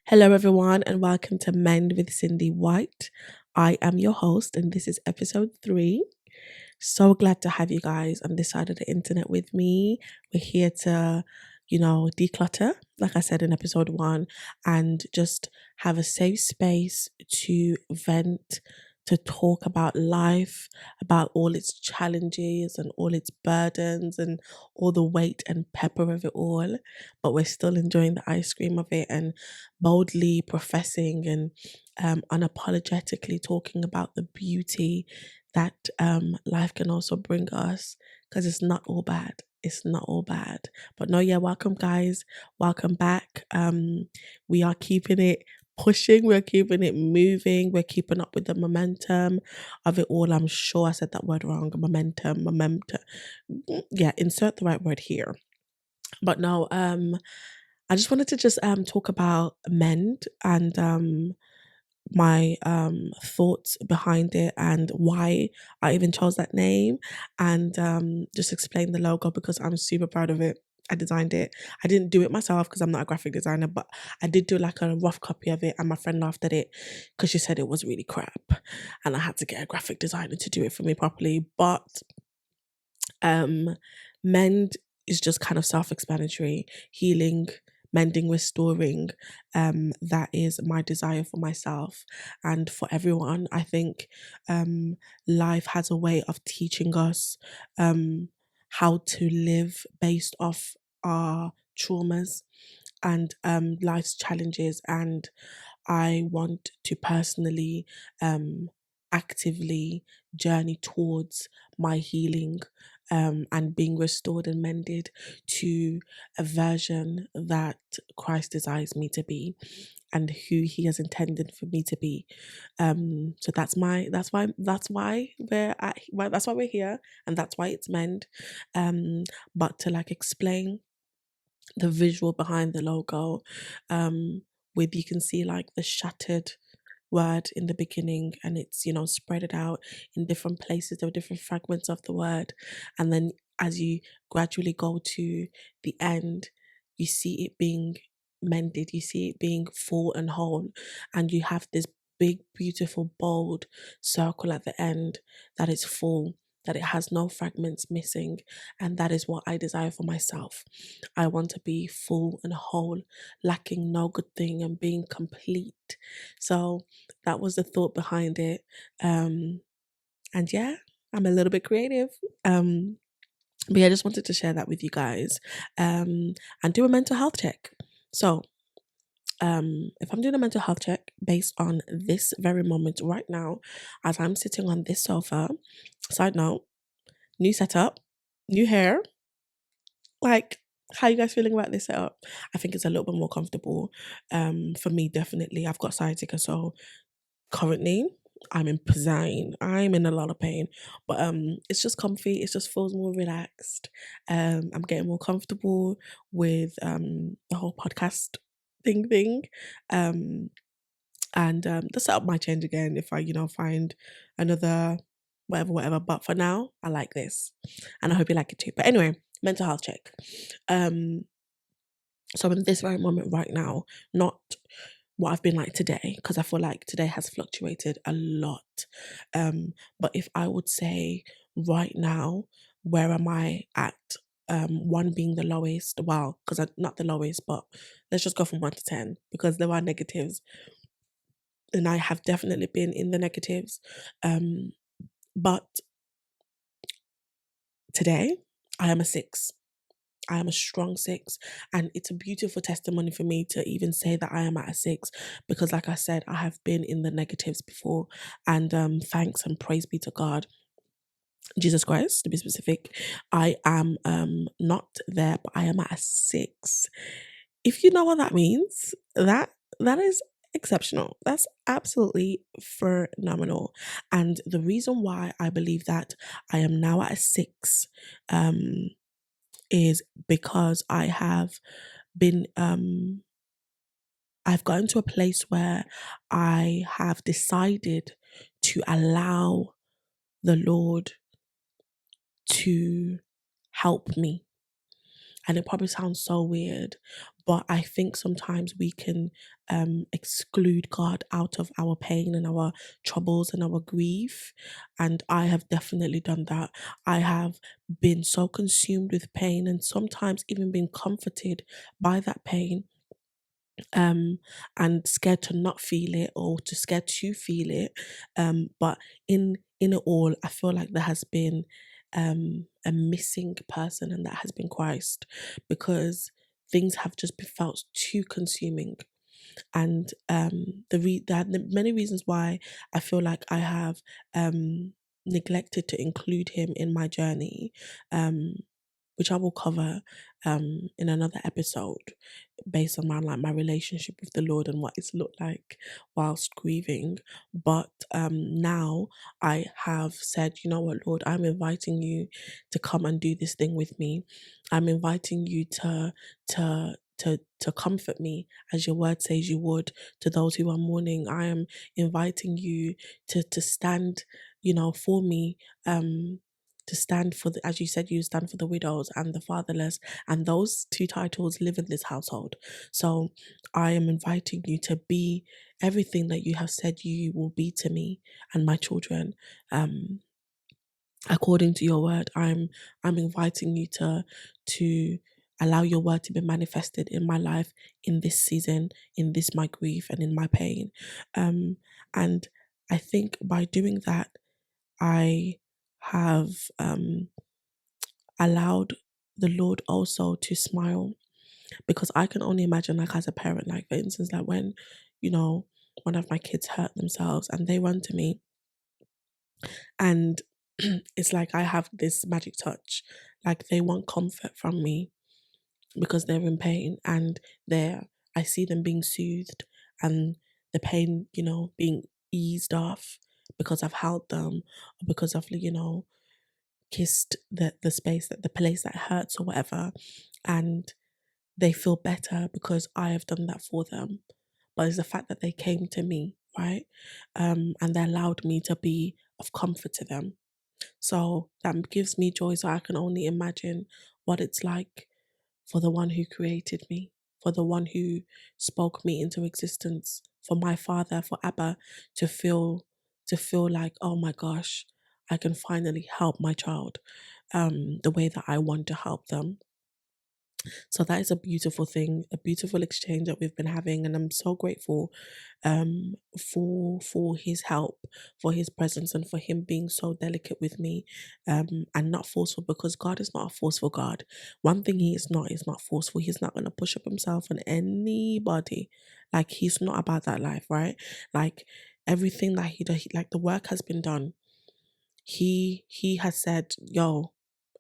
Hello, everyone, and welcome to Mend with Cindy White. I am your host, and this is episode 3. So glad to have you guys on this side of the internet with me. We're here to, declutter, like I said in episode 1, and just have a safe space to vent, to talk about life, about all its challenges and all its burdens and all the weight and pepper of it all. But we're still enjoying the ice cream of it and boldly professing and unapologetically talking about the beauty that life can also bring us, because it's not all bad. It's not all bad. But no, yeah, welcome guys. Welcome back. We are keeping it pushing, we're keeping it moving, we're keeping up with the momentum of it all. I'm sure I said that word wrong. Momentum. Yeah, insert the right word here. But no, I just wanted to just talk about Mend and my thoughts behind it and why I even chose that name, and just explain the logo because I'm super proud of it. I designed it. I didn't do it myself because I'm not a graphic designer, but I did do like a rough copy of it, and my friend laughed at it because she said it was really crap, and I had to get a graphic designer to do it for me properly. But mend is just kind of self-explanatory. Healing, mending, restoring. That is my desire for myself and for everyone. I think life has a way of teaching us how to live based off our traumas and life's challenges, and I want to personally actively journey towards my healing and being restored and mended to a version that Christ desires me to be and who he has intended for me to be. So that's why we're here, and that's why it's Mend. But to like explain the visual behind the logo, with, you can see like the shattered word in the beginning, and it's spread it out in different places. There are different fragments of the word, and then as you gradually go to the end, you see it being mended, you see it being full and whole, and you have this big beautiful bold circle at the end that is full, that it has no fragments missing. And that is what I desire for myself. I want to be full and whole, lacking no good thing, and being complete. So that was the thought behind it. And yeah, I'm a little bit creative. But yeah, I just wanted to share that with you guys. And do a mental health check. So if I'm doing a mental health check based on this very moment right now, as I'm sitting on this sofa, side note, new setup, new hair, like, how you guys feeling about this setup? I think it's a little bit more comfortable. For me, definitely. I've got sciatica, so currently I'm in pain. I'm in a lot of pain, but it's just comfy. It just feels more relaxed. I'm getting more comfortable with the whole podcast thing. Um, and the setup might change again if I find another whatever. But for now, I like this, and I hope you like it too. But anyway, mental health check. Um, so in this very moment right now, not what I've been like today, because I feel like today has fluctuated a lot. But if I would say right now, where am I at? One being the lowest. Well, because not the lowest, but let's just go from 1 to 10 because there are negatives, and I have definitely been in the negatives. But today I am a 6. I am a strong 6, and it's a beautiful testimony for me to even say that I am at a 6, because like I said, I have been in the negatives before, and thanks and praise be to God, Jesus Christ to be specific, I am not there, but I am at a 6. If you know what that means, that is exceptional. That's absolutely phenomenal. And the reason why I believe that I am now at a 6 is because I have been I've gotten to a place where I have decided to allow the Lord to help me. And it probably sounds so weird, But I think sometimes we can exclude God out of our pain and our troubles and our grief. And I have definitely done that. I have been so consumed with pain and sometimes even been comforted by that pain, um and scared to not feel it or to scared to feel it. But in it all, I feel like there has been a missing person, and that has been Christ, because things have just been felt too consuming. And there are many reasons why I feel like I have neglected to include him in my journey, um which I will cover in another episode, based on my relationship with the Lord and what it's looked like whilst grieving. But now I have said, you know what, Lord, I'm inviting you to come and do this thing with me. I'm inviting you to comfort me as your word says you would to those who are mourning. I am inviting you to stand, for me, to stand for the, as you said, you stand for the widows and the fatherless, and those two titles live in this household. So I am inviting you to be everything that you have said you will be to me and my children, um according to your word. I'm inviting you to allow your word to be manifested in my life, in this season, in this my grief and in my pain. And I think by doing that, I have allowed the Lord also to smile, because I can only imagine, like, as a parent, like, for instance, like when, you know, one of my kids hurt themselves and they run to me, and it's like I have this magic touch. Like, they want comfort from me because they're in pain, and I see them being soothed, and the pain, being eased off because I've held them, or because I've, kissed the space, that the place that hurts or whatever, and they feel better because I have done that for them. But it's the fact that they came to me, right? And they allowed me to be of comfort to them. So that gives me joy. So I can only imagine what it's like for the one who created me, for the one who spoke me into existence, for my father, for Abba, to feel like, oh my gosh, I can finally help my child the way that I want to help them. So that is a beautiful thing, a beautiful exchange that we've been having, and I'm so grateful for his help, for his presence, and for him being so delicate with me, and not forceful, because God is not a forceful God. One thing he is not forceful. He's not going to push up himself on anybody. Like, he's not about that life, right? Like, everything that he does, like, the work has been done. He has said, yo,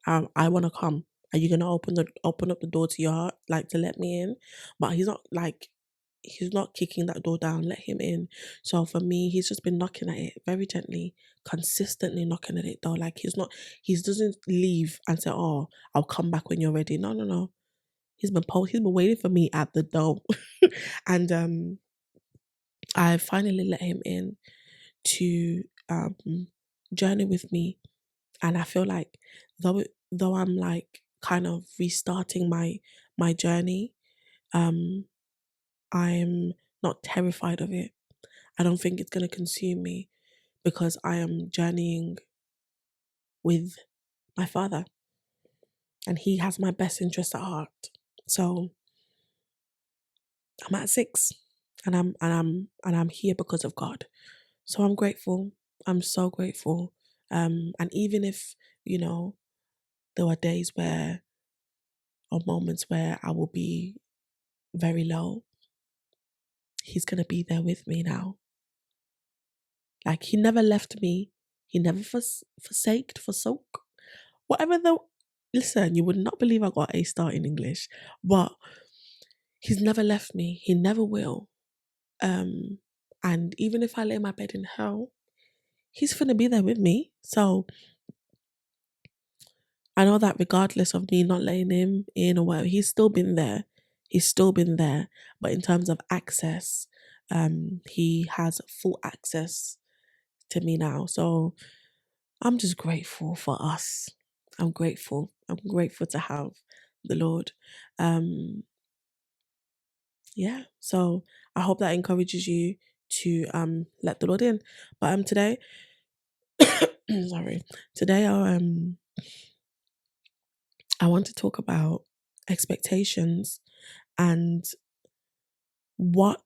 I want to come. Are you gonna open up the door to your heart, like, to let me in? But he's not kicking that door down. Let him in. So for me, he's just been knocking at it very gently, consistently knocking at it though. Like, he doesn't leave and say, "Oh, I'll come back when you're ready." No, no, no. He's been waiting for me at the door, and I finally let him in to journey with me. And I feel like, though I'm like kind of restarting my journey, um I'm not terrified of it. I don't think it's going to consume me, because I am journeying with my father, and he has my best interest at heart. So I'm at 6, and I'm here because of God. So I'm grateful. I'm so grateful. And even if, there are days where, or moments where I will be very low, he's going to be there with me now. Like, he never left me. He never forsook. Whatever the, listen, you would not believe I got a star in English, but he's never left me. He never will. Um, and even if I lay my bed in hell, he's gonna be there with me. So I know that regardless of me not letting him in or whatever, he's still been there. He's still been there. But in terms of access, he has full access to me now. So I'm just grateful for us. I'm grateful. I'm grateful to have the Lord. Um, yeah, so I hope that encourages you to let the Lord in. But today, sorry, today I want to talk about expectations and what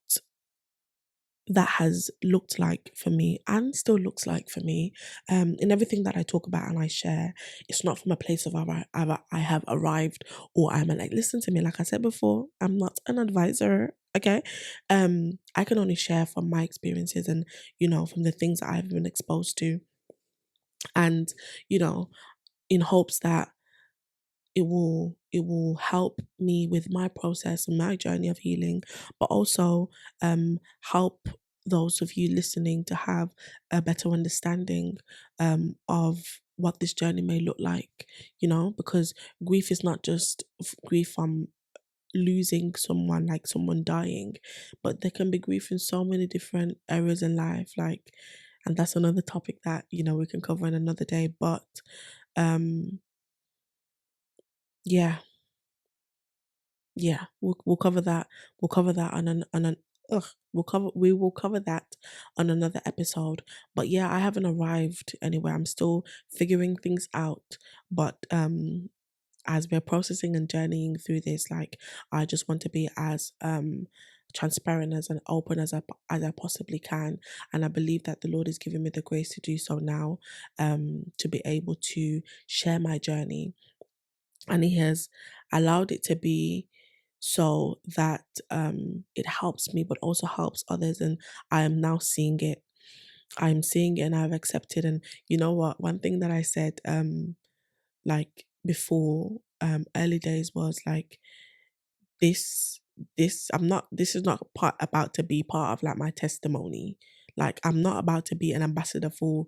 that has looked like for me and still looks like for me. In everything that I talk about and I share, it's not from a place of I have arrived, or I'm like, listen to me, like I said before, I'm not an advisor. Okay. I can only share from my experiences and, from the things that I've been exposed to, and, you know, in hopes that it will help me with my process and my journey of healing, but also help those of you listening to have a better understanding of what this journey may look like, because grief is not just grief from losing someone, like someone dying, but there can be grief in so many different areas in life, like, and that's another topic that we can cover in another day. But um yeah, yeah, we'll cover that. We'll cover that on an ugh. We will cover that on another episode. But yeah, I haven't arrived anywhere. I'm still figuring things out. But as we're processing and journeying through this, like, I just want to be as transparent as and open as I possibly can. And I believe that the Lord is giving me the grace to do so now, to be able to share my journey, and He has allowed it to be so that it helps me but also helps others, and I am now seeing it. I'm seeing it and I've accepted. And you know what, one thing that I said like before, early days, was like, this this is not part about to be part of like my testimony. Like, I'm not about to be an ambassador for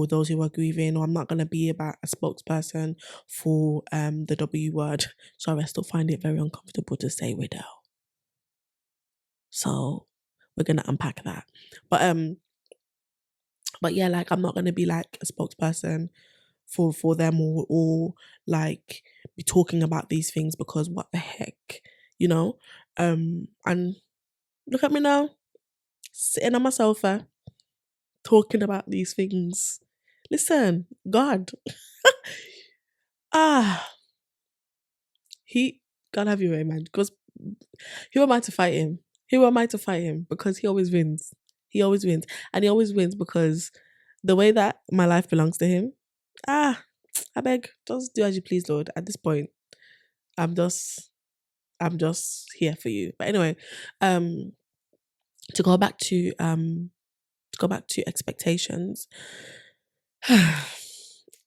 those who are grieving, or I'm not going to be about a spokesperson for the W word. Sorry, I still find it very uncomfortable to say widow, so we're going to unpack that. But yeah, like, I'm not going to be like a spokesperson for them, or like be talking about these things, because what the heck, you know and look at me now, sitting on my sofa talking about these things. Listen, God, ah, he God have you way, man. Because who am I to fight him? Who am I to fight him? Because he always wins. He always wins, and he always wins because the way that my life belongs to him. Ah, I beg, just do as you please, Lord. At this point, I'm just I'm just here for you. But anyway, um, to go back to expectations.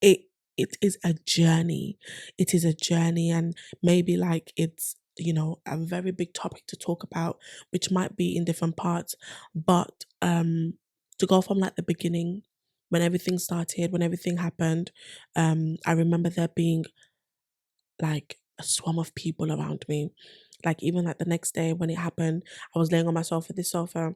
it it is a journey. It is a journey, and maybe like it's a very big topic to talk about, which might be in different parts. But to go from like the beginning, when everything started, when everything happened, I remember there being like a swarm of people around me. Like, even like the next day when it happened, I was laying on my sofa, this sofa,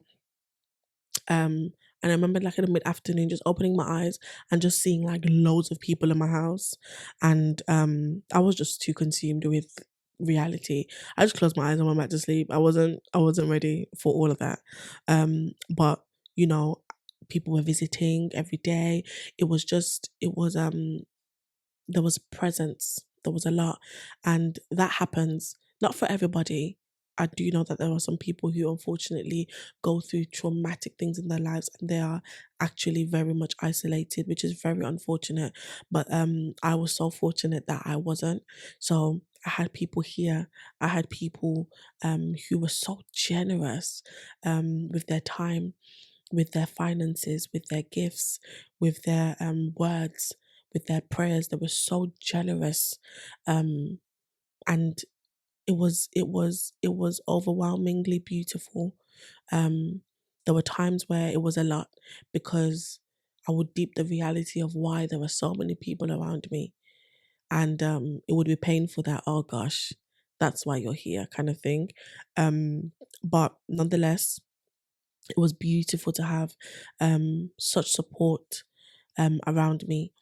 and I remember like in the mid afternoon just opening my eyes and just seeing like loads of people in my house. And I was just too consumed with reality. I just closed my eyes and went back to sleep. I wasn't ready for all of that. But you know, people were visiting every day. It was there was presence, there was a lot, and that happens not for everybody. I do know that there are some people who unfortunately go through traumatic things in their lives and they are actually very much isolated, which is very unfortunate. But I was so fortunate that I wasn't. So I had people here. I had people who were so generous with their time, with their finances, with their gifts, with their words, with their prayers. They were so generous, um, and it was overwhelmingly beautiful. Um, there were times where it was a lot, because I would deep the reality of why there were so many people around me, and it would be painful that, oh gosh, that's why you're here, kind of thing. But nonetheless, it was beautiful to have such support around me.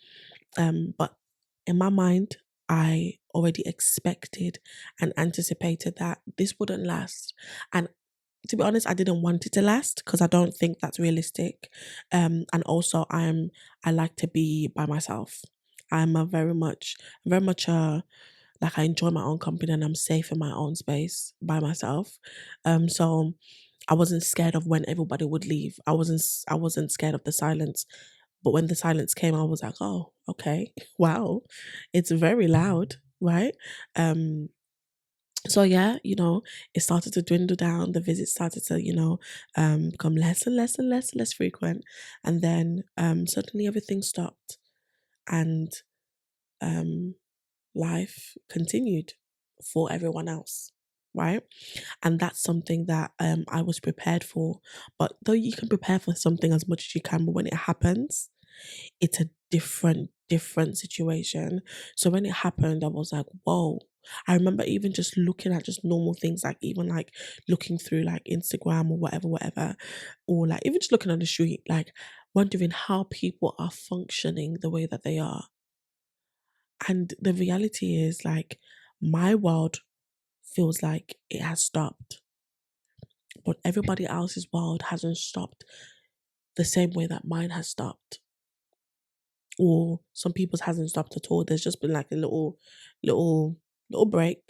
But in my mind, I already expected and anticipated that this wouldn't last. And to be honest, I didn't want it to last because I don't think that's realistic. And also I like to be by myself. I'm a very much like I enjoy my own company and I'm safe in my own space by myself. So I wasn't scared of when everybody would leave. I wasn't scared of the silence. But when the silence came, I was like, oh, okay, wow, it's very loud, right? Um, so yeah, it started to dwindle down. The visits started to, become less and less and less and less frequent. And then suddenly everything stopped and um life continued for everyone else. Right. And that's something that I was prepared for. But though you can prepare for something as much as you can, but when it happens, it's a different situation. So when it happened, I was like, whoa. I remember even just looking at just normal things, like even like looking through like Instagram or whatever, or like even just looking on the street, like wondering how people are functioning the way that they are. And the reality is like my world feels like it has stopped, but everybody else's world hasn't stopped the same way that mine has stopped. Or some people's hasn't stopped at all. There's just been like a little, little break,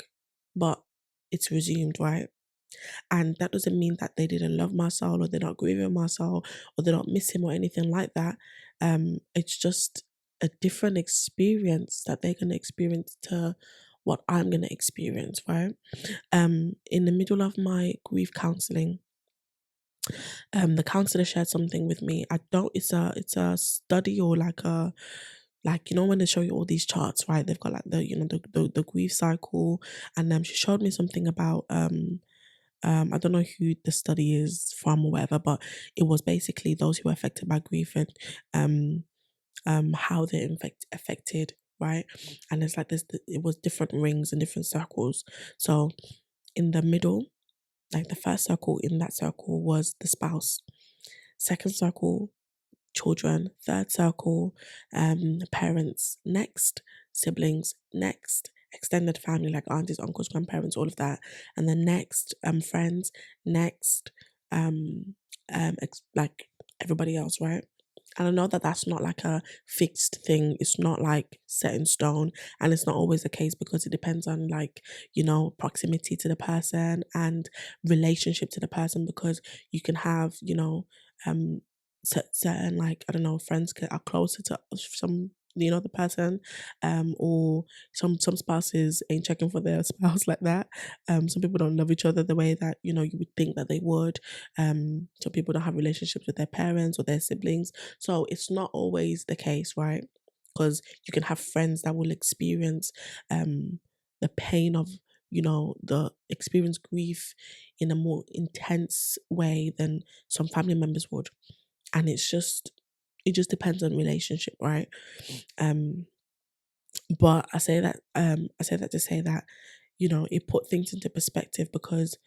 but it's resumed, right? And that doesn't mean that they didn't love my soul or they're not grieving my soul or they don't miss him or anything like that. It's just a different experience that they're gonna experience to what I'm gonna experience, right? In the middle of my grief counseling, the counselor shared something with me. I don't it's a study or like when they show you all these charts, right? They've got like the grief cycle, and she showed me something about I don't know who the study is from or whatever, but it was basically those who were affected by grief and um how they're affected, right? And it's like this, it was different rings and different circles. So in the middle, like the first circle in that circle was the spouse. Second circle, children. Third circle, parents. Next, siblings. Next, extended family like aunties, uncles, grandparents, all of that. And then next, friends. Next, like everybody else, right? And I know that that's not like a fixed thing. It's not like set in stone. And it's not always the case because it depends on like, proximity to the person and relationship to the person, because you can have, um, certain like, I don't know, friends are closer to some, the person, or some spouses ain't checking for their spouse like that. Some people don't love each other the way that, you would think that they would. Some people don't have relationships with their parents or their siblings, so it's not always the case, right? Because you can have friends that will experience the pain of, the experience grief in a more intense way than some family members would. And it just depends on relationship, right? Um but I say that to say that, it put things into perspective, because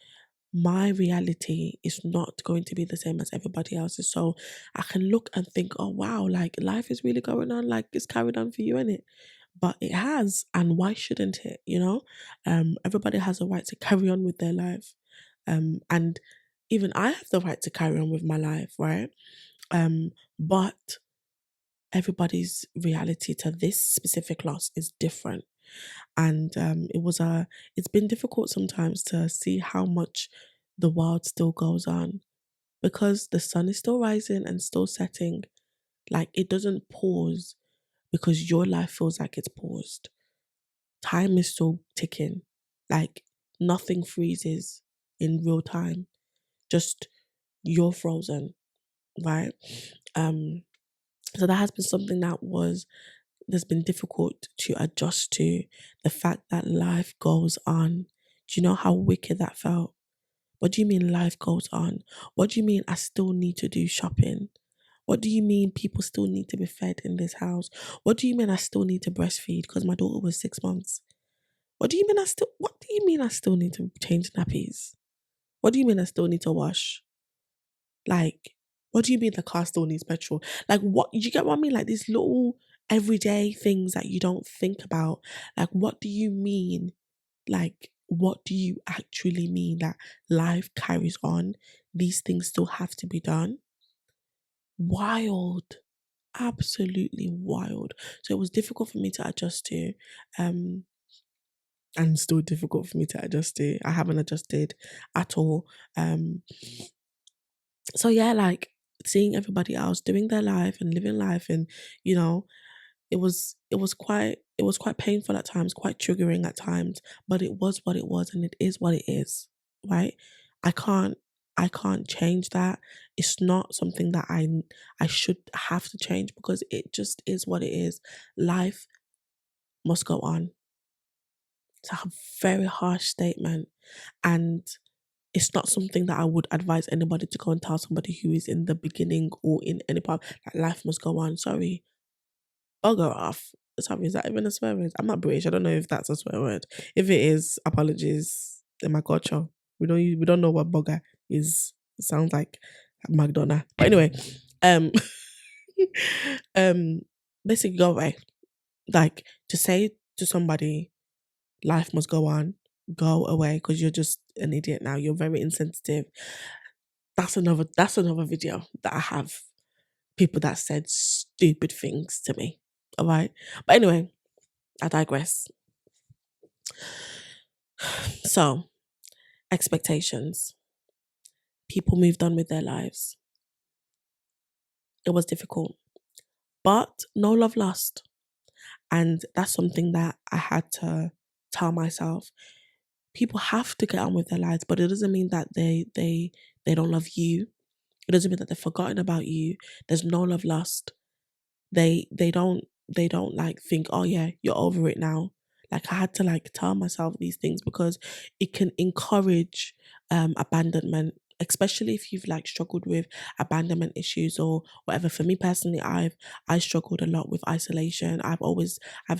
my reality is not going to be the same as everybody else's. So I can look and think, oh wow, like life is really going on, like it's carried on for you, innit? But it has, and why shouldn't it? Everybody has a right to carry on with their life. And even I have the right to carry on with my life, right? But everybody's reality to this specific loss is different. And it's been difficult sometimes to see how much the world still goes on, because the sun is still rising and still setting. Like it doesn't pause because your life feels like it's paused. Time is still ticking. Like nothing freezes in real time. Just you're frozen, right? Um so that has been something that's been difficult to adjust to, the fact that life goes on. Do you know how wicked that felt? What do you mean life goes on? What do you mean I still need to do shopping? What do you mean people still need to be fed in this house? What do you mean I still need to breastfeed because my daughter was 6 months? What do you mean I still need to change nappies? What do you mean I still need to wash? Like, what do you mean the car still needs petrol? Like, what, you get what I mean? Like, these little everyday things that you don't think about. Like, what do you mean? Like, what do you actually mean that life carries on? These things still have to be done. Wild. Absolutely wild. So it was difficult for me to adjust to. Um, and still difficult for me to adjust to. I haven't adjusted at all. So yeah, like seeing everybody else doing their life and living life, and you know, it was quite painful at times, quite triggering at times, but it was what it was and it is what it is, right? I can't I can't change that. It's not something that I should have to change because it just is what it is. Life must go on. It's a very harsh statement, and it's not something that I would advise anybody to go and tell somebody who is in the beginning or in any part that life must go on. Sorry, bugger off. Sorry, is that even a swear word? I'm not British. I don't know if that's a swear word. If it is, apologies. In my culture, we don't know what bugger is. It sounds like McDonald. But anyway, um, um, basically go away. Like to say to somebody, life must go on. Go away because you're just an idiot now. You're very insensitive. That's another video that I have people that said stupid things to me. All right. But anyway, I digress. So, expectations. People moved on with their lives. It was difficult, but no love lost. And that's something that I had to tell myself. People have to get on with their lives, but it doesn't mean that they don't love you. It doesn't mean that they've forgotten about you. There's no love lost. They don't like think, oh yeah, you're over it now. Like I had to like tell myself these things because it can encourage abandonment, especially if you've like struggled with abandonment issues or whatever. For me personally, I struggled a lot with isolation. I've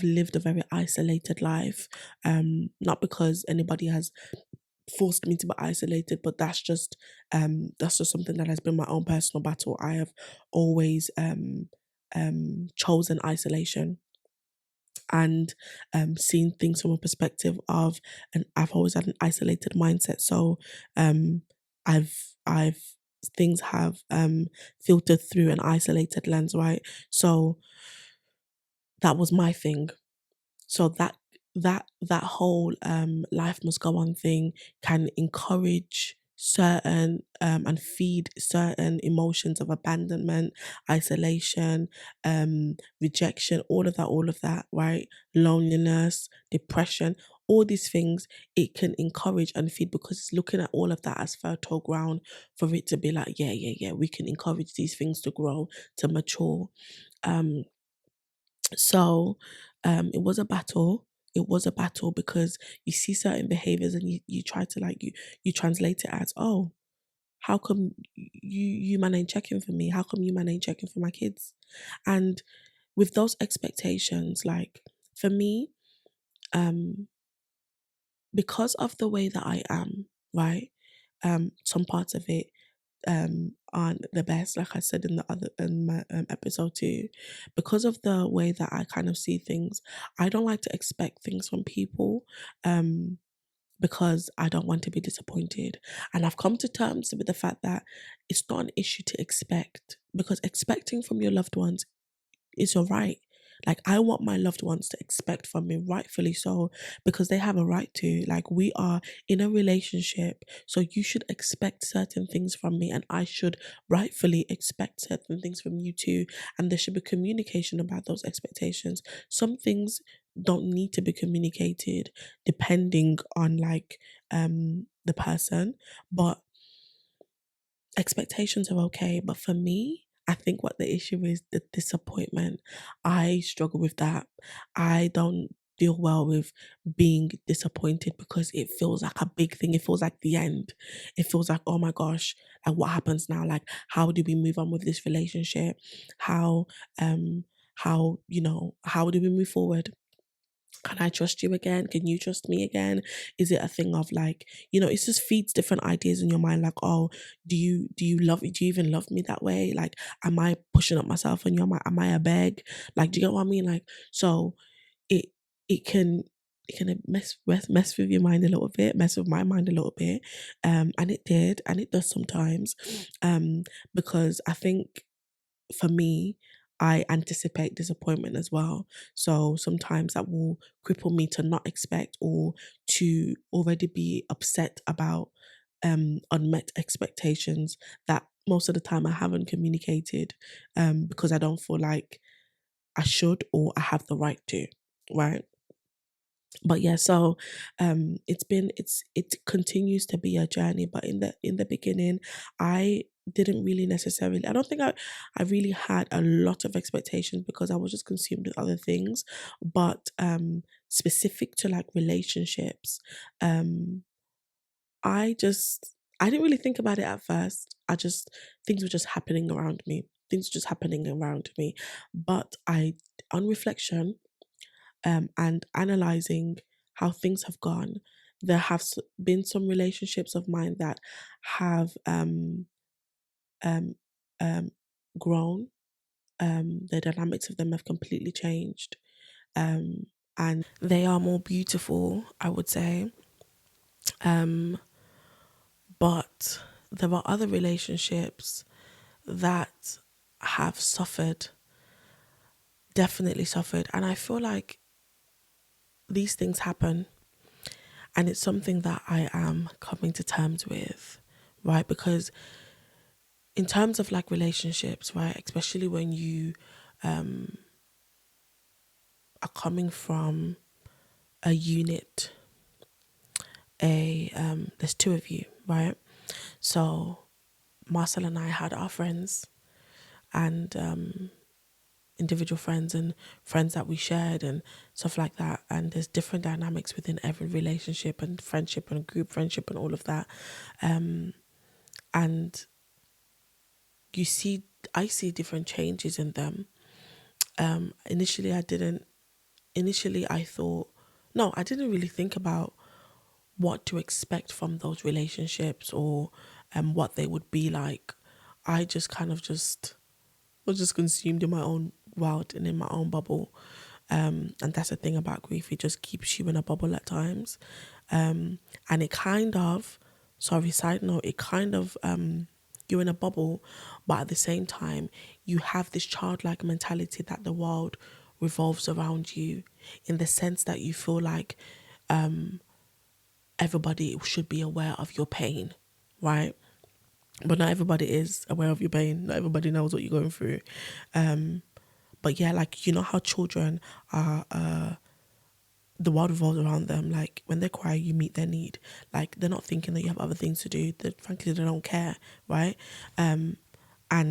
lived a very isolated life. Not because anybody has forced me to be isolated, but that's just something that has been my own personal battle. I have always chosen isolation and seen things from a perspective of, and I've always had an isolated mindset. So um I've things have filtered through an isolated lens, right? So that was my thing. So that whole life must go on thing can encourage certain and feed certain emotions of abandonment, isolation, rejection, all of that, right? Loneliness, depression, all these things it can encourage and feed because it's looking at all of that as fertile ground for it to be like, yeah, yeah, yeah, we can encourage these things to grow, to mature. Um so it was a battle. It was a battle because you see certain behaviors and you try to like you translate it as, oh, how come you man ain't checking for me? How come you man ain't checking for my kids? And with those expectations, like for me, um, because of the way that I am, right? Some parts of it aren't the best, like I said in the other in my episode 2, because of the way that I kind of see things. I don't like to expect things from people um because I don't want to be disappointed, and I've come to terms with the fact that it's not an issue to expect, because expecting from your loved ones is your right. Like I want my loved ones to expect from me, rightfully so, because they have a right to. Like we are in a relationship, so you should expect certain things from me, and I should rightfully expect certain things from you too. And there should be communication about those expectations. Some things don't need to be communicated depending on like the person, but expectations are okay, but for me, I think what the issue is the disappointment. I struggle with that. I don't deal well with being disappointed because it feels like a big thing. It feels like the end. It feels like, oh my gosh, like what happens now? Like how do we move on with this relationship? How how do we move forward? can I trust you again? Can you trust me again? Is it a thing of like, it just feeds different ideas in your mind, like, oh, do you love me? Do you even love me that way? Like, am I pushing up myself on you? Am I a beg? Like, do you get what I mean? Like, so it it can mess with your mind a little bit, mess with my mind a little bit. And it did, and it does sometimes. Because I think for me, I anticipate disappointment as well. So sometimes that will cripple me to not expect or to already be upset about unmet expectations that most of the time I haven't communicated because I don't feel like I should or I have the right to, right? But yeah, so it continues to be a journey, but in the beginning I didn't really necessarily, I don't think I really had a lot of expectations because I was just consumed with other things. But specific to like relationships, um I didn't really think about it at first. I just Things were just happening around me. Things were just happening around me. But I on reflection, and analyzing how things have gone, there have been some relationships of mine that have um, um, grown. The dynamics of them have completely changed, and they are more beautiful, I would say. Um, but there are other relationships that have suffered, definitely suffered, and I feel like these things happen. And it's something that I am coming to terms with, right? Because in terms of like relationships, right, especially when you are coming from a unit, there's two of you, right? So Marcel and I had our friends and individual friends and friends that we shared and stuff like that. And there's different dynamics within every relationship and friendship and group friendship and all of that. And you see I see different changes in them. Initially I didn't initially I thought, no, I didn't really think about what to expect from those relationships or what they would be like. I just kind of just was just consumed in my own world and in my own bubble. And that's the thing about grief, it just keeps you in a bubble at times. And it kind of, sorry, side note, it kind of, you're in a bubble, but at the same time, you have this childlike mentality that the world revolves around you, in the sense that you feel like everybody should be aware of your pain, right? But not everybody is aware of your pain. Not everybody knows what you're going through. But yeah, like, how children are, the world revolves around them. Like, when they cry, you meet their need. Like, they're not thinking that you have other things to do. That frankly, they don't care, right? And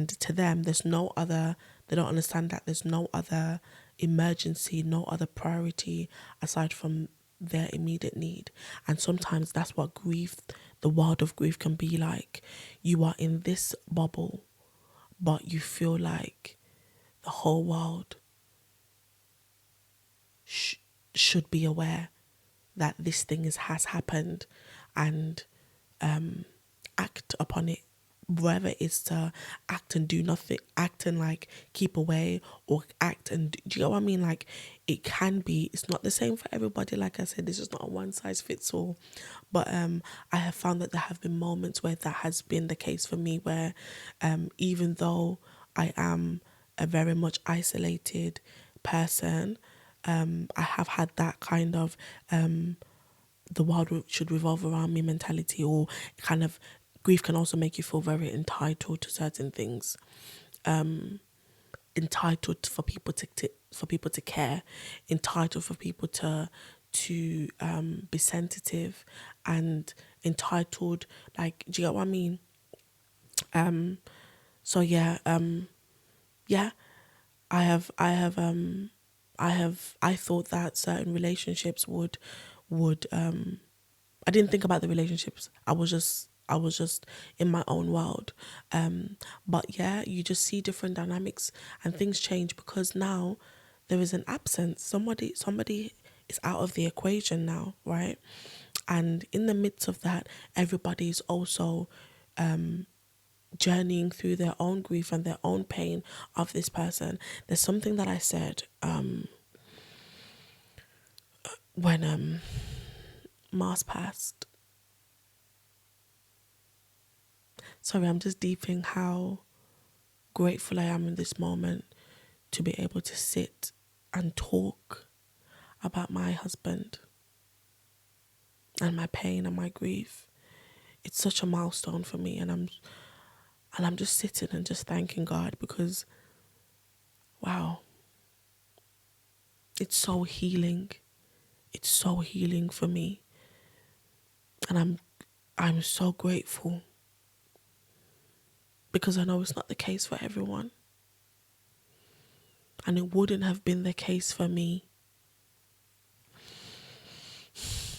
to them, they don't understand that there's no other emergency, no other priority aside from their immediate need. And sometimes that's what grief, the world of grief, can be like. You are in this bubble, but you feel like the whole world should be aware that this thing has happened, and act upon it, whether it's to act and do nothing, act and like keep away, or act and do you know what I mean? Like, it's not the same for everybody. Like I said, this is not a one size fits all. But I have found that there have been moments where that has been the case for me, where even though I am a very much isolated person, I have had that kind of the world should revolve around me mentality, or kind of grief can also make you feel very entitled to certain things, entitled for people to care, entitled for people to be sensitive, and entitled, like, do you get what I mean? So yeah, yeah, I thought that certain relationships would I didn't think about the relationships. I was just in my own world. But yeah, you just see different dynamics and things change because now there is an absence. Somebody is out of the equation now, right? And in the midst of that, everybody's also journeying through their own grief and their own pain of this person. There's something that I said when Mars passed. Sorry, I'm just deeping how grateful I am in this moment to be able to sit and talk about my husband and my pain and my grief. It's such a milestone for me, and I'm just sitting and just thanking God because wow, it's so healing. It's so healing for me. And I'm so grateful because I know it's not the case for everyone. And it wouldn't have been the case for me.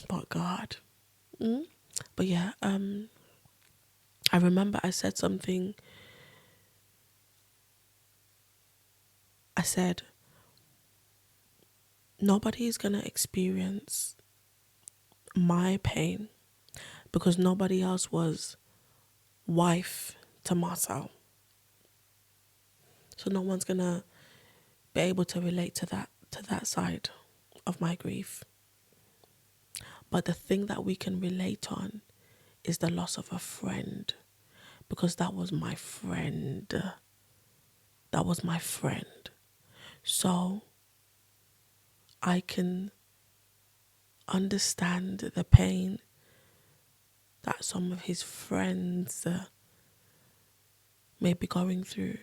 But God. But yeah, I remember I said something. I said, nobody is going to experience my pain because nobody else was wife to Marcel. So no one's going to be able to relate to that side of my grief. But the thing that we can relate on is the loss of a friend, because that was my friend. That was my friend. So I can understand the pain that some of his friends may be going through,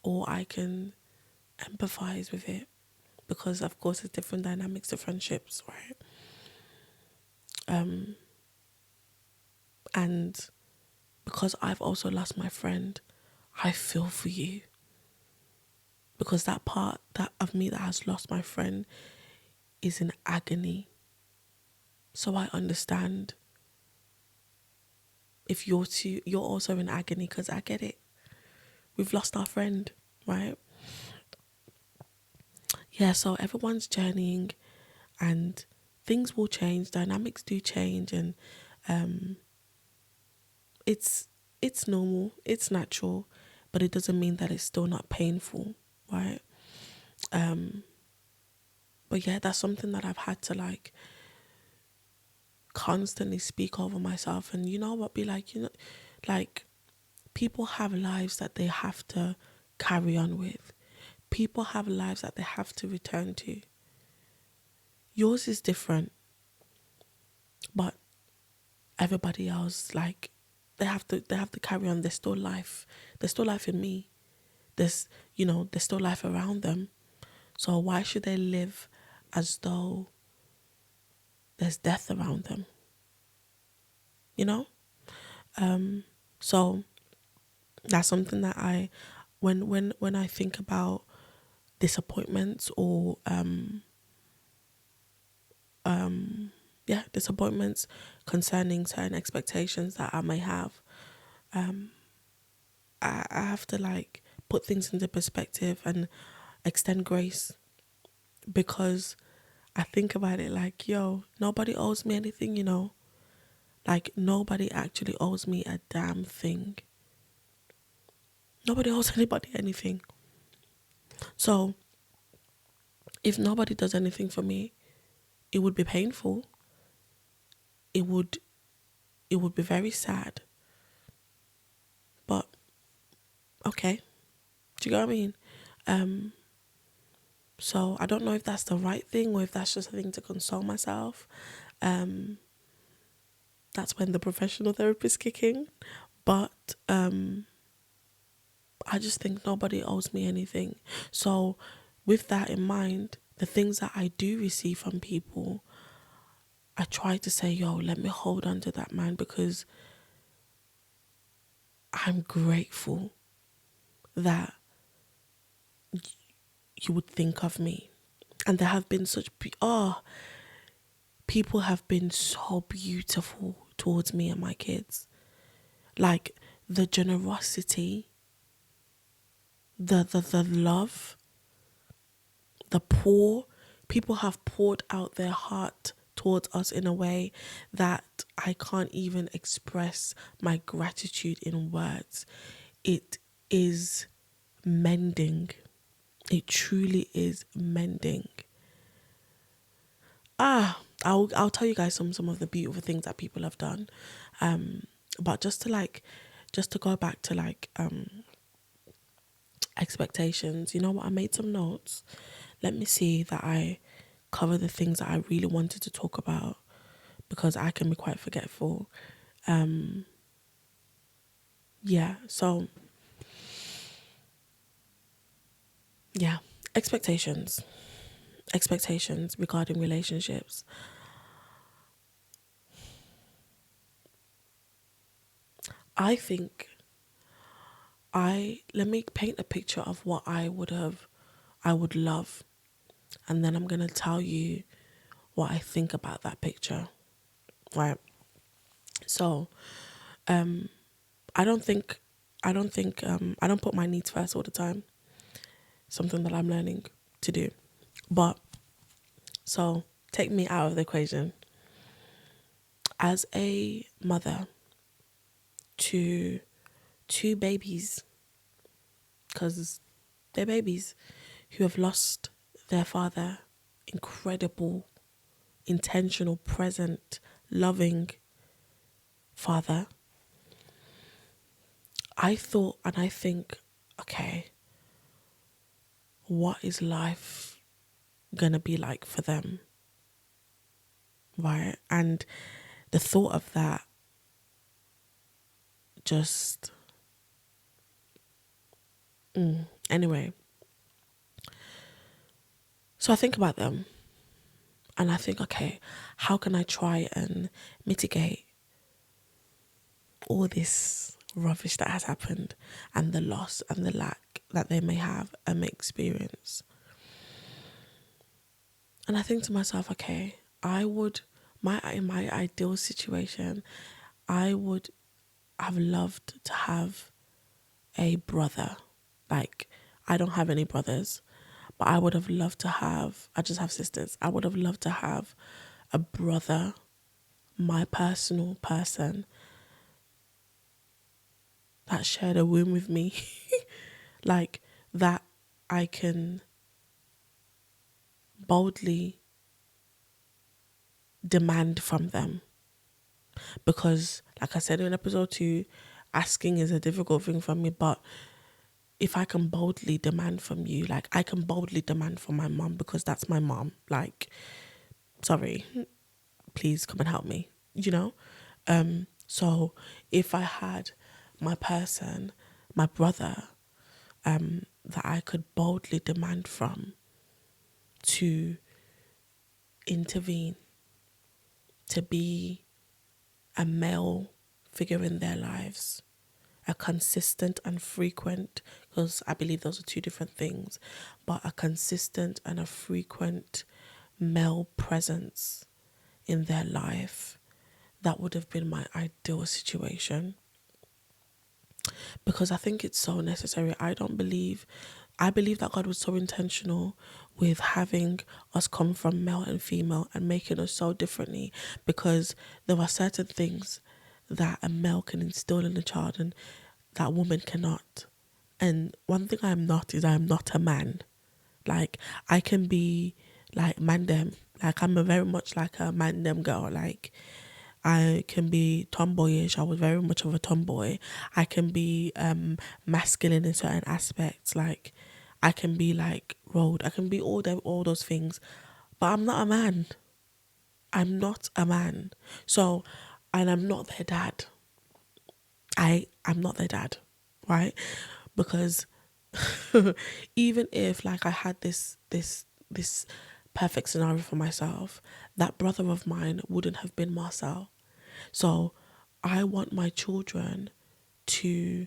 or I can empathize with it because, of course, there's different dynamics to friendships, right? And because I've also lost my friend, I feel for you, because that part that of me that has lost my friend is in agony. So I understand if you're also in agony, because I get it. We've lost our friend, right? Yeah, so everyone's journeying and things will change, dynamics do change, and it's normal, it's natural, but it doesn't mean that it's still not painful, right? But yeah, that's something that I've had to like constantly speak over myself, and you know what, be like, like people have lives that they have to carry on with. People have lives that they have to return to. Yours is different, but everybody else, like, they have to carry on. There's still life. There's still life in me. There's still life around them. So why should they live as though there's death around them? You know? So that's something that when I think about disappointments or disappointments concerning certain expectations that I may have, I have to like put things into perspective and extend grace, because I think about it like, yo, nobody owes me anything, like nobody actually owes me a damn thing. Nobody owes anybody anything. So if nobody does anything for me, it would be painful. It would be very sad. But okay. Do you get what I mean? So I don't know if that's the right thing or if that's just a thing to console myself. That's when the professional therapist kick in. But I just think nobody owes me anything. So with that in mind, the things that I do receive from people, I try to say, yo, let me hold on to that, man, because I'm grateful that you would think of me. And there have been people have been so beautiful towards me and my kids. Like the generosity, the love, the pour People have poured out their heart towards us in a way that I can't even express my gratitude in words. It is mending. It truly is mending. I'll tell you guys some of the beautiful things that people have done. But just to go back to expectations, you know what? I made some notes. Let me see that I cover the things that I really wanted to talk about, because I can be quite forgetful. Yeah, so yeah, expectations. Expectations regarding relationships. I think let me paint a picture of what I would love, and then I'm gonna tell you what I think about that picture. Right. So, I don't think I don't put my needs first all the time. Something that I'm learning to do. But so take me out of the equation. As a mother to two babies, because they're babies who have lost their father, incredible, intentional, present, loving father, I thought and I think, okay, what is life gonna be like for them? Right? And the thought of that just, anyway. So I think about them and I think, okay, how can I try and mitigate all this rubbish that has happened and the loss and the lack that they may have and may experience? And I think to myself, okay, I would, in my ideal situation, I would have loved to have a brother. Like, I don't have any brothers, but I would have loved to have, I just have sisters. I would have loved to have a brother, my personal person that shared a womb with me, like that I can boldly demand from them. Because, like I said in episode 2, asking is a difficult thing for me, but if I can boldly demand from you, like I can boldly demand from my mom, because that's my mom. Like, sorry, please come and help me, you know? So if I had my person, my brother, that I could boldly demand from to intervene, to be a male figure in their lives, a consistent and frequent, because I believe those are two different things, but a consistent and a frequent male presence in their life, that would have been my ideal situation. Because I think it's so necessary. I believe that God was so intentional with having us come from male and female and making us so differently, because there are certain things that a male can instill in a child and that woman cannot. And one thing I'm not is I'm not a man. Like, I can be like man them. Like, I'm a very much like a man them girl. Like, I can be tomboyish. I was very much of a tomboy. I can be masculine in certain aspects. Like, I can be like road. I can be all those things. But I'm not a man. I'm not a man. So, and I'm not their dad. I'm not their dad, right? Because even if like I had this perfect scenario for myself, that brother of mine wouldn't have been Marcel. So I want my children to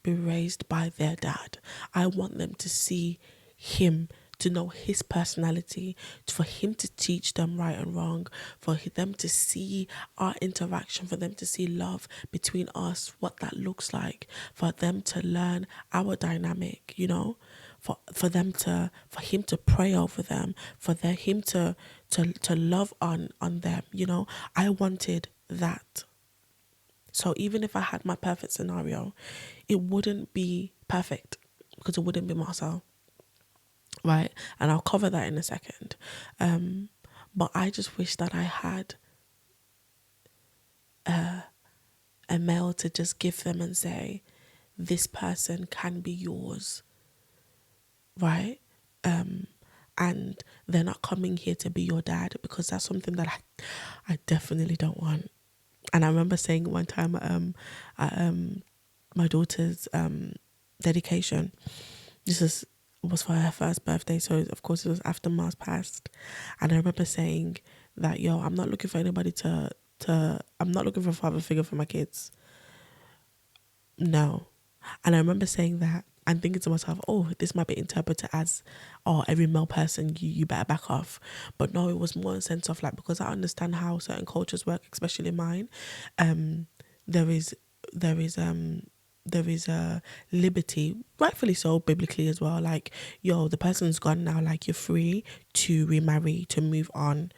be raised by their dad. I want them to see him, to know his personality, for him to teach them right and wrong, for them to see our interaction, for them to see love between us, what that looks like, for them to learn our dynamic, you know, for them to for him to pray over them, for him to love on them, you know. I wanted that. So even if I had my perfect scenario, it wouldn't be perfect because it wouldn't be Marcel, right? And I'll cover that in a second. But I just wish that I had a male to just give them and say, this person can be yours, right? And they're not coming here to be your dad, because that's something that I definitely don't want. And I remember saying one time at my daughter's dedication, was for her first birthday, so of course it was after Mars passed, and I remember saying that, yo, I'm not looking for anybody I'm not looking for a father figure for my kids. No. And I remember saying that and thinking to myself, oh, this might be interpreted as, oh, every male person, you better back off. But no, it was more in sense of like, because I understand how certain cultures work, especially mine, there is a liberty, rightfully so, biblically as well. Like, yo, the person's gone now, like, you're free to remarry, to move on.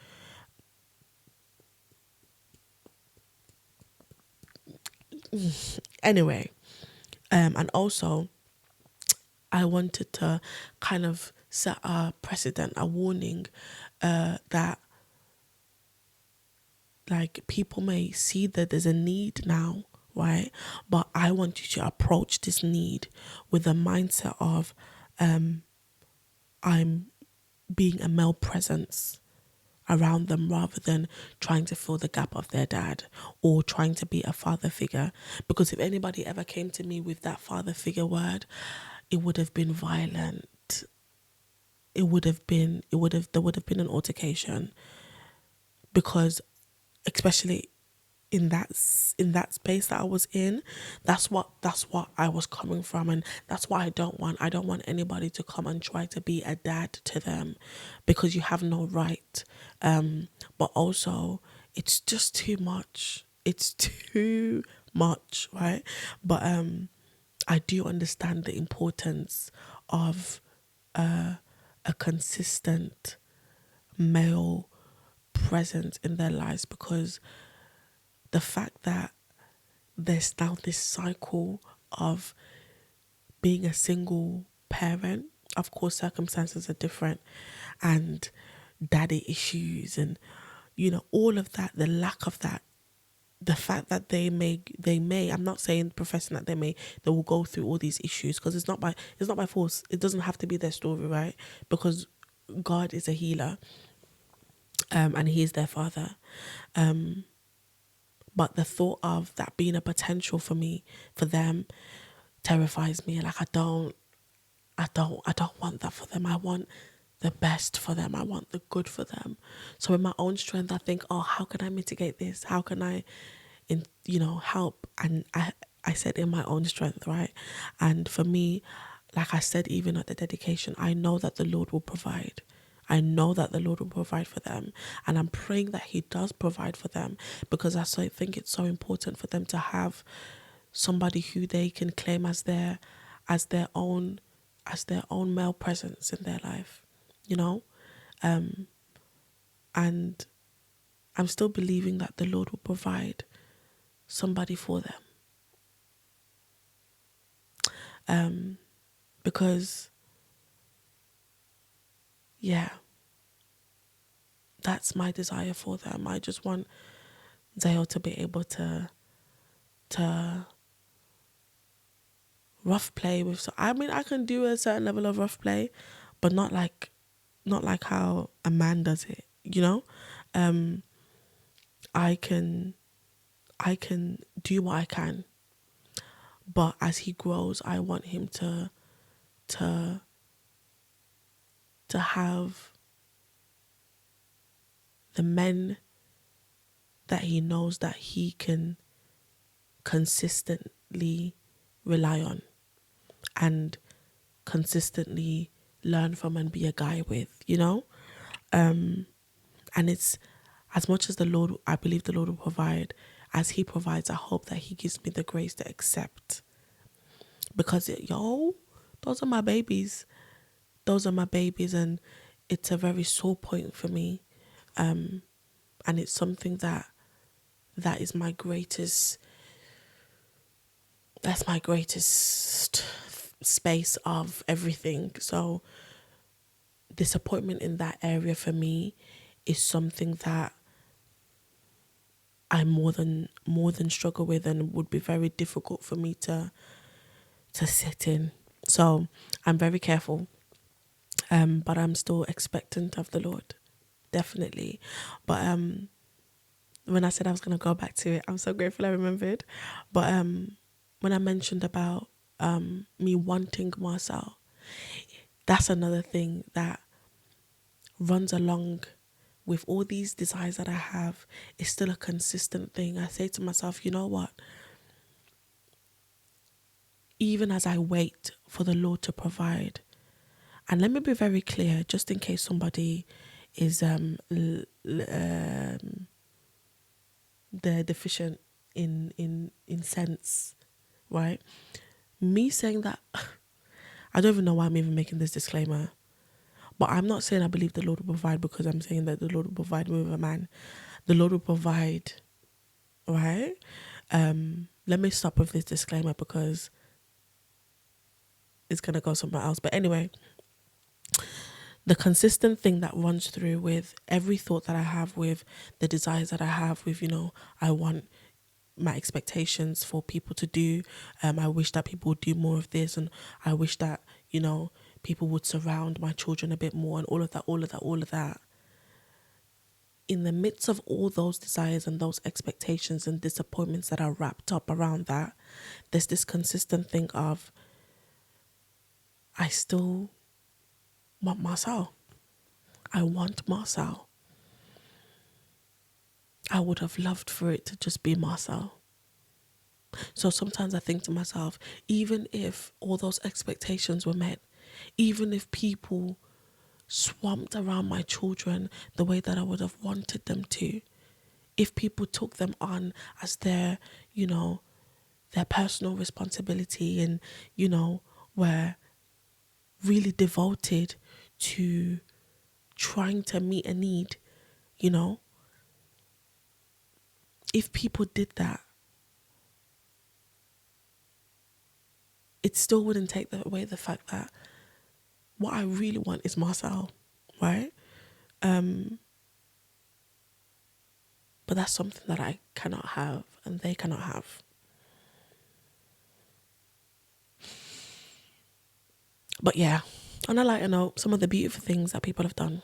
Anyway, and also I wanted to kind of set a precedent, a warning, that like people may see that there's a need now, right? But I want you to approach this need with a mindset of, I'm being a male presence around them, rather than trying to fill the gap of their dad or trying to be a father figure. Because if anybody ever came to me with that father figure word, it would have been violent. There would have been an altercation, because especially in that space that I was in, that's what I was coming from. And that's why I don't want anybody to come and try to be a dad to them, because you have no right. But also, it's just too much. It's too much, right? But I do understand the importance of a consistent male presence in their lives, because the fact that there's now this cycle of being a single parent, of course circumstances are different, and daddy issues, and you know, all of that, the lack of that, the fact that they may, I'm not saying professing that they will go through all these issues, because it's not by force. It doesn't have to be their story, right? Because God is a healer, and he is their father. But the thought of that being a potential for them terrifies me. Like, I don't want that for them. I want the best for them. I want the good for them. So in my own strength, I think, oh, how can I mitigate this? How can I, help? And I said, in my own strength, right? And for me, like I said, even at the dedication, I know that the Lord will provide. I know that the Lord will provide for them. And I'm praying that he does provide for them, because I think it's so important for them to have somebody who they can claim as their own male presence in their life, you know? And I'm still believing that the Lord will provide somebody for them. Because, yeah, that's my desire for them. I just want Zayo to be able to rough play with. So I mean, I can do a certain level of rough play, but not like how a man does it, you know? I can do what I can, but as he grows, I want him to have the men that he knows that he can consistently rely on and consistently learn from and be a guy with, you know? And it's, as much as I believe the Lord will provide, as he provides, I hope that he gives me the grace to accept. Because, those are my babies. those are my babies, and it's a very sore point for me. And it's something that is my greatest, that's my greatest space of everything. So disappointment in that area for me is something that I more than struggle with, and would be very difficult for me to sit in. So I'm very careful, but I'm still expectant of the Lord, definitely. But when I said I was gonna go back to it, I'm so grateful I remembered. But when I mentioned about me wanting Marcel, that's another thing that runs along with all these desires that I have. It's still a consistent thing. I say to myself, you know what? Even as I wait for the Lord to provide, and let me be very clear, just in case somebody is they're deficient in sense, right? Me saying that, I don't even know why I'm even making this disclaimer, but I'm not saying I believe the Lord will provide because I'm saying that the Lord will provide me with a man. The Lord will provide, right? Let me stop with this disclaimer because it's gonna go somewhere else. But anyway, the consistent thing that runs through with every thought that I have, with the desires that I have, with, I want my expectations for people to do. I wish that people would do more of this, and I wish that, people would surround my children a bit more, and all of that. In the midst of all those desires and those expectations and disappointments that are wrapped up around that, there's this consistent thing of, I still want Marcel. I want Marcel. I would have loved for it to just be Marcel. So sometimes I think to myself, even if all those expectations were met, even if people swamped around my children the way that I would have wanted them to, if people took them on as their personal responsibility, and, were really devoted to trying to meet a need, if people did that, it still wouldn't take away the fact that what I really want is Marcel, right? But that's something that I cannot have and they cannot have. But yeah, on a lighter note, some of the beautiful things that people have done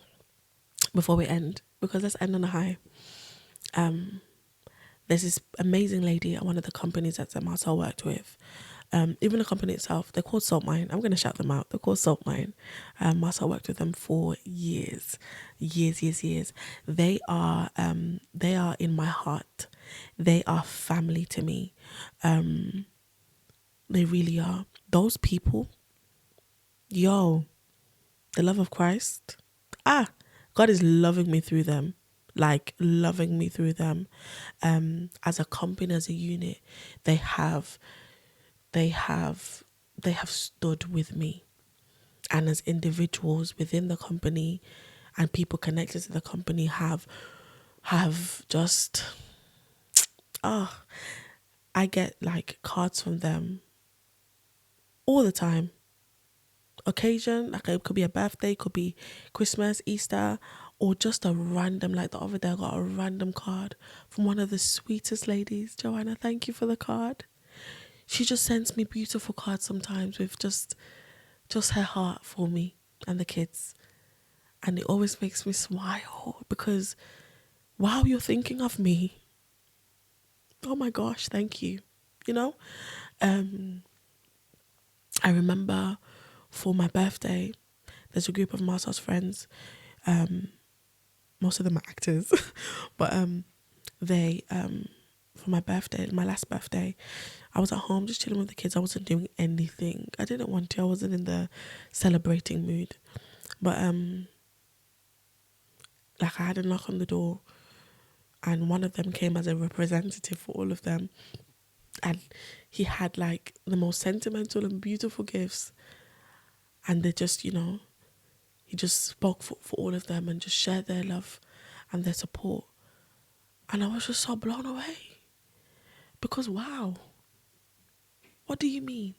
before we end, because let's end on a high. There's this amazing lady at one of the companies that Marcel worked with. Even the company itself, they're called Salt Mine. I'm going to shout them out. They're called Salt Mine. Marcel worked with them for years. They are in my heart. They are family to me. They really are. Those people, the love of Christ. God is loving me through them. Like loving me through them. As a company, as a unit, they have stood with me, and as individuals within the company and people connected to the company have just I get like cards from them all the time. Occasion, like it could be a birthday, could be Christmas, Easter, or just a random, like the other day I got a random card from one of the sweetest ladies. Joanna, thank you for the card. She just sends me beautiful cards sometimes with just her heart for me and the kids. And it always makes me smile because, wow, you're thinking of me. Oh my gosh, thank you. I remember for my birthday, there's a group of Marcel's friends. Most of them are actors. But they, for my birthday, my last birthday, I was at home just chilling with the kids. I wasn't doing anything. I didn't want to. I wasn't in the celebrating mood. But like I had a knock on the door, and one of them came as a representative for all of them, and he had like the most sentimental and beautiful gifts, and they just He just spoke for all of them and just shared their love and their support. And I was just so blown away. Because wow, what do you mean?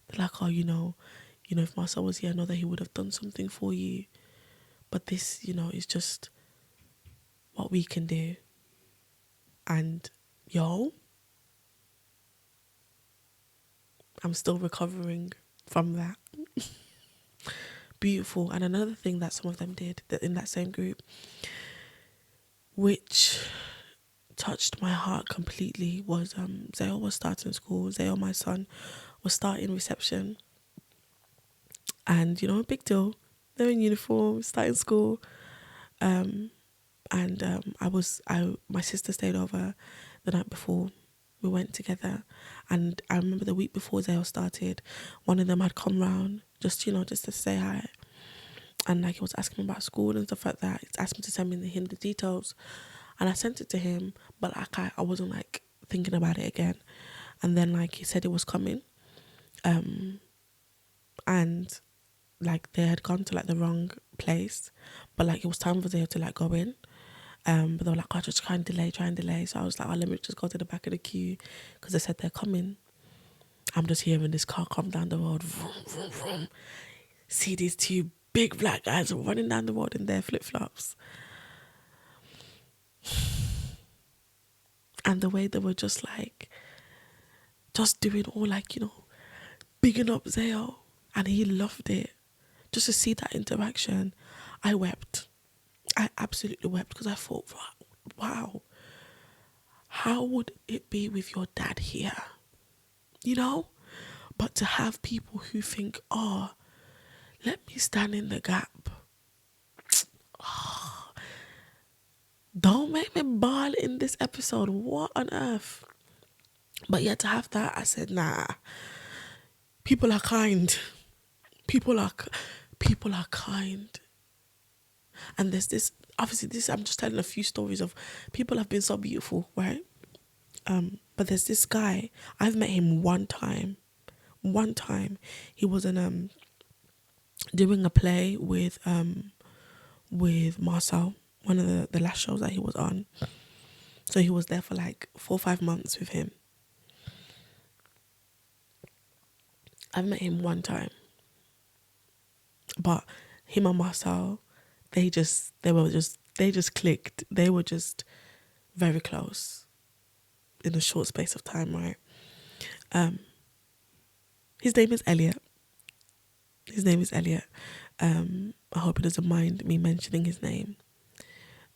They're like, oh, if Marcel was here, I know that he would have done something for you. But this, is just what we can do. And I'm still recovering from that. Beautiful. And another thing that some of them did that in that same group, which touched my heart completely, was Zael was starting school. Zael, my son, was starting reception. And, big deal. They're in uniform, starting school. And my sister stayed over the night before. We went together, and I remember the week before Zael started, one of them had come round just to say hi, and like he was asking me about school and stuff like that. He asked me to send him the details, and I sent it to him, but like I wasn't like thinking about it again. And then like he said it was coming, and like they had gone to like the wrong place, but like it was time for Zael to like go in. But they were like, oh, just try and delay. So I was like, oh, let me just go to the back of the queue because they said they're coming. I'm just hearing this car come down the road. Vroom, vroom, vroom. See these two big black guys running down the road in their flip-flops. And the way they were just like, just doing all like, bigging up Zael. And he loved it. Just to see that interaction, I wept. I absolutely wept because I thought, wow, how would it be with your dad here? But to have people who think, oh, let me stand in the gap. Oh, don't make me bawl in this episode. What on earth? But yeah, to have that, I said, nah. People are kind. People are kind. And there's this, obviously I'm just telling a few stories of people have been so beautiful, right? But there's this guy, I've met him one time. He was in doing a play with Marcel, one of the last shows that he was on. So he was there for like 4 or 5 months with him. I've met him one time, but him and Marcel, they just clicked. They were just very close in a short space of time, right? His name is Elliot. I hope he doesn't mind me mentioning his name.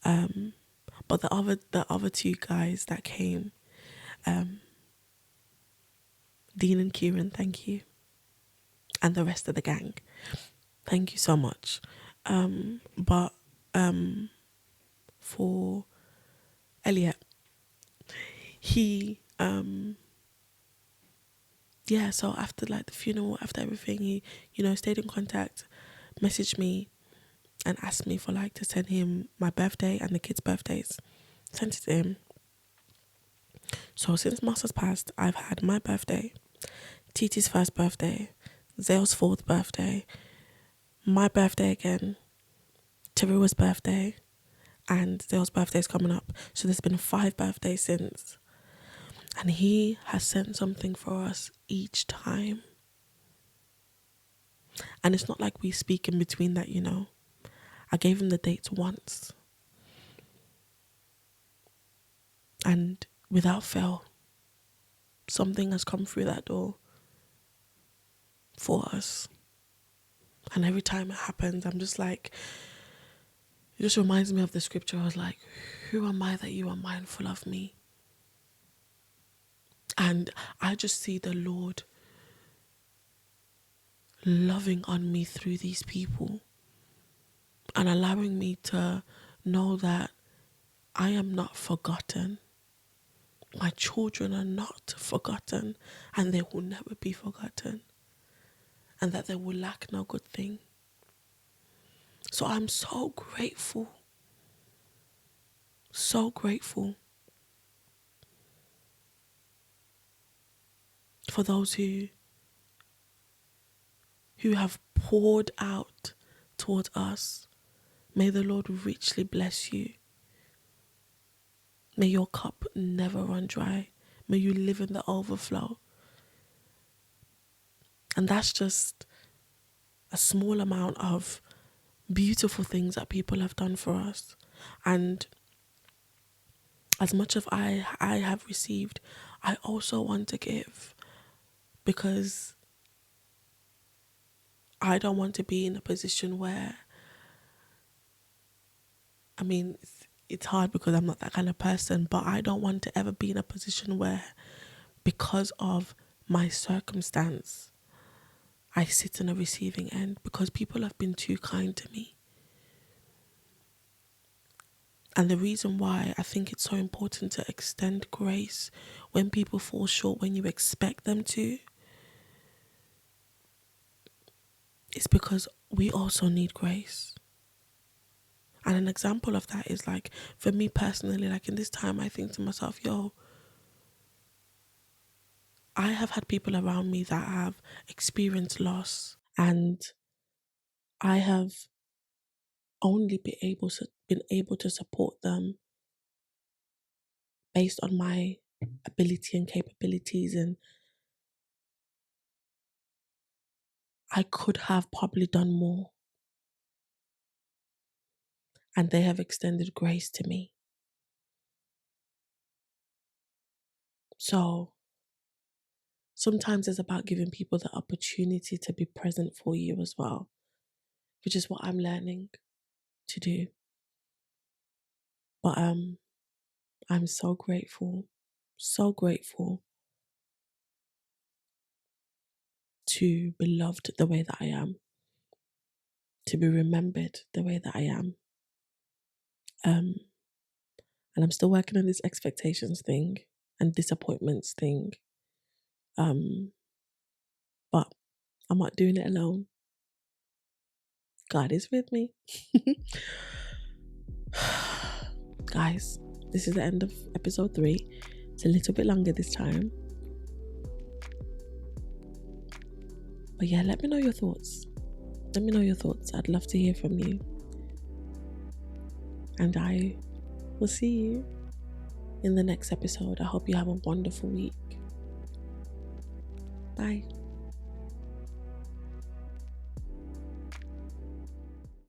But the other two guys that came, Dean and Kieran, thank you. And the rest of the gang, thank you so much. But for Elliot, he so after like the funeral, after everything, he stayed in contact, messaged me and asked me for like to send him my birthday and the kids' birthdays. Sent it to him. So since Master's passed, I've had my birthday, Titi's first birthday, Zael's 4th birthday, my birthday again, Terua's birthday, and Zael's birthday is coming up. So there's been 5 birthdays since. And he has sent something for us each time. And it's not like we speak in between that, I gave him the dates once. And without fail, something has come through that door for us. And every time it happens, I'm just like, it just reminds me of the scripture. I was like, who am I that you are mindful of me? And I just see the Lord loving on me through these people and allowing me to know that I am not forgotten. My children are not forgotten, and they will never be forgotten, and that they will lack no good thing. So I'm so grateful. So grateful for those who have poured out towards us. May the Lord richly bless you. May your cup never run dry. May you live in the overflow. And that's just a small amount of beautiful things that people have done for us. And as much as I have received, I also want to give, because I don't want to be in a position where, I mean, it's hard because I'm not that kind of person, but I don't want to ever be in a position where, because of my circumstance, I sit in a receiving end, because people have been too kind to me. And the reason why I think it's so important to extend grace when people fall short when you expect them to, is because we also need grace. And an example of that is, like, for me personally, like in this time, I think to myself, yo, I have had people around me that have experienced loss, and I have only been able to support them based on my ability and capabilities, and I could have probably done more, and they have extended grace to me. So sometimes it's about giving people the opportunity to be present for you as well, which is what I'm learning to do. But I'm so grateful to be loved the way that I am, to be remembered the way that I am. And I'm still working on this expectations thing and disappointments thing. But I'm not doing it alone. God is with me. Guys, this is the end of episode 3. It's a little bit longer this time. But yeah, let me know your thoughts. I'd love to hear from you. And I will see you in the next episode. I hope you have a wonderful week. Bye.